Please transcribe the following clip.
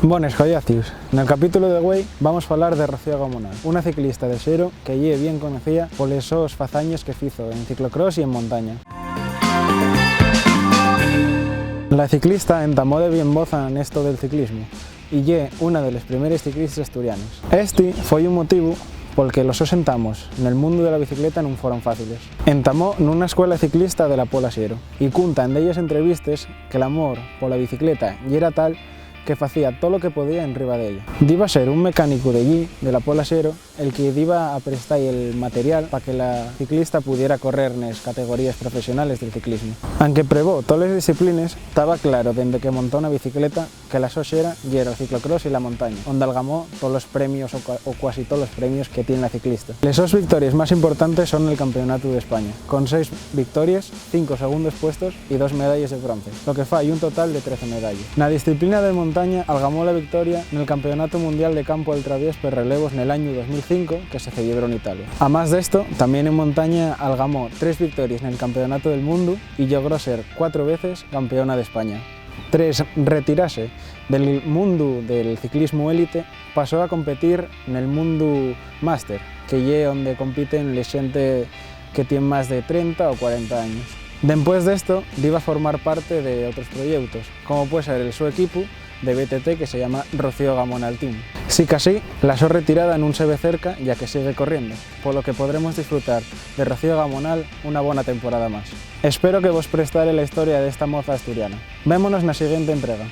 Bones collacios, el capítulo de hoy vamos a falar de Rocío Gamonal, una ciclista de Xero que lle bien conocida polos seus fazaños que fizo en ciclocross y en montaña. La ciclista entamó de bien boza nesto del ciclismo y lle una de los primeros ciclistas asturianos. Este foi un motivo pol que los sentamos nel mundo de la bicicleta non foron fáciles. Entamó nunha escuela ciclista de la Pola Xero y cunta en dellas entrevistes que l'amor pola bicicleta lle era tal que facía todo lo que podía enriba de ella. Diba ser un mecánico de allí, de la Pola Xero, el que iba a prestar el material para que la ciclista pudiera correr nes categorías profesionales del ciclismo. Aunque probó todas las disciplinas, estaba claro desde que montó una bicicleta que la so xera era el ciclocross y la montaña, donde algamó todos los premios o casi todos los premios que tiene la ciclista. Las dos victorias más importantes son el Campeonato de España, con 6 victorias, 5 segundos puestos y 2 medallas de bronce, lo que fai un total de 13 medallas. Na disciplina de montaña algamó la victoria en el Campeonato Mundial de Campo al Traviés per relevos en el año 2005 que se celebró en Italia. Además de esto, también en montaña algamó 3 victorias en el Campeonato del Mundo y logró ser 4 veces campeona de España. Tras retirarse del mundo del ciclismo élite, pasó a competir en el mundo máster, que lle donde compiten la xente que tiene más de 30 o 40 años. Después de esto, iba a formar parte de otros proyectos, como puede ser el su equipo de BTT que se llama Rocío Gamonal Team. Sí que así, la so retirada no se ve cerca ya que sigue corriendo, por lo que podremos disfrutar de Rocío Gamonal una buena temporada más. Espero que vos prestare la historia de esta moza asturiana. Vémonos en la siguiente entrega.